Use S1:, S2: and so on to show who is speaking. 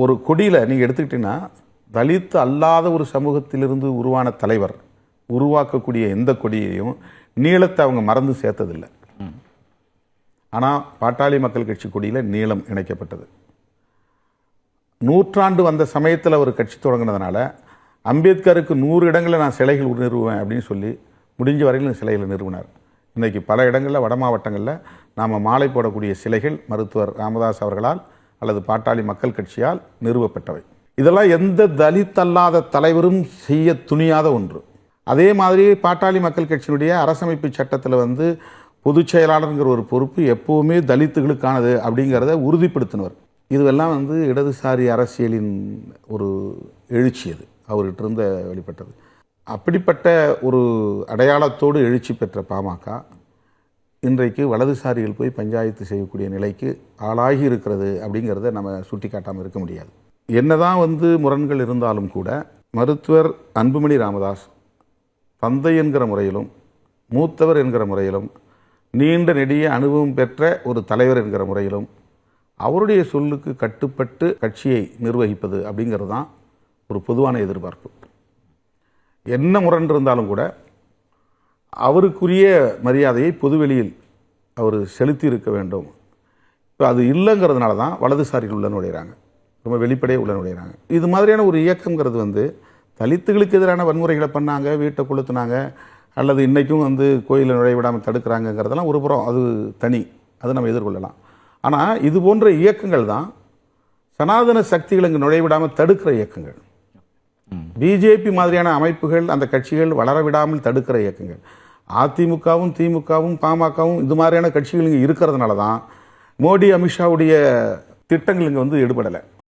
S1: ஒரு கொடியில் நீங்கள் எடுத்துக்கிட்டீங்கன்னா தலித் அல்லாத ஒரு சமூகத்திலிருந்து உருவான தலைவர் உருவாக்கக்கூடிய எந்த கொடியையும் நீளத்தை அவங்க மறந்து சேர்த்ததில்லை. ஆனால் பாட்டாளி மக்கள் கட்சி கொடியில் நீளம் இணைக்கப்பட்டது. நூற்றாண்டு வந்த சமயத்தில் ஒரு கட்சி தொடங்கினதுனால அம்பேத்கருக்கு 100 இடங்களில் நான் சிலைகள் நிறுவுவேன் அப்படின்னு சொல்லி முடிஞ்ச வரையிலும் சிலைகளை நிறுவினார். இன்றைக்கி பல இடங்களில் வட மாவட்டங்களில் நாம் மாலை போடக்கூடிய சிலைகள் மருத்துவர் ராமதாஸ் அவர்களால் அல்லது பாட்டாளி மக்கள் கட்சியால் நிறுவப்பட்டவை. இதெல்லாம் எந்த தலித் அல்லாத தலைவரும் செய்ய துணியாத ஒன்று. அதே மாதிரி பாட்டாளி மக்கள் கட்சியினுடைய அரசமைப்பு சட்டத்தில் பொதுச் செயலாளருங்கிற ஒரு பொறுப்பு எப்போவுமே தலித்துகளுக்கானது அப்படிங்கிறத உறுதிப்படுத்தினவர். இதுவெல்லாம் இடதுசாரி அரசியலின் ஒரு எழுச்சி. அது அவர்கிட்ட இருந்த வெளிப்பட்டது. அப்படிப்பட்ட ஒரு அடையாளத்தோடு எழுச்சி பெற்ற பாமக இன்றைக்கு வலதுசாரிகள் போய் பஞ்சாயத்து செய்யக்கூடிய நிலைக்கு ஆளாகி இருக்கிறது அப்படிங்கிறத நம்ம சுட்டி காட்டாமல் இருக்க முடியாது. என்னதான் முரண்கள் இருந்தாலும் கூட மருத்துவர் அன்புமணி ராமதாஸ் தந்தை என்கிற முறையிலும் மூத்தவர் என்கிற முறையிலும் நீண்ட நெடிய அனுபவம் பெற்ற ஒரு தலைவர் என்கிற முறையிலும் அவருடைய சொல்லுக்கு கட்டுப்பட்டு கட்சியை நிர்வகிப்பது அப்படிங்கிறது தான் ஒரு பொதுவான எதிர்பார்ப்பு. என்ன முரண் இருந்தாலும் கூட அவருக்குரிய மரியாதையை பொதுவெளியில் அவர் செலுத்தி இருக்க வேண்டும். இப்போ அது இல்லைங்கிறதுனால தான் வலதுசாரிகள் உள்ள நுழைகிறாங்க, ரொம்ப வெளிப்படையாக உள்ள நுழைகிறாங்க. இது மாதிரியான ஒரு இயக்கங்கிறது தலித்துகளுக்கு எதிரான வன்முறைகளை பண்ணாங்க, வீட்டை கொளுத்துனாங்க, அல்லது இன்றைக்கும் கோயிலில் நுழைவிடாமல் தடுக்கிறாங்கங்கிறதெல்லாம் ஒரு புறம், அது தனி, அதை நம்ம எதிர்கொள்ளலாம். ஆனால் இது போன்ற இயக்கங்கள் தான் சனாதன சக்திகள் இங்கு நுழைவிடாமல் தடுக்கிற இயக்கங்கள். பிஜேபி மாதிரியான அமைப்புகள் அந்த கட்சிகள் வளர விடாமல் தடுக்கிற இயக்கங்கள். அதிமுகவும் திமுகவும் பாமகவும் இது மாதிரியான கட்சிகள் இங்கே இருக்கிறதுனால தான் மோடி அமித்ஷாவுடைய திட்டங்கள் இங்கே எடுபடலை.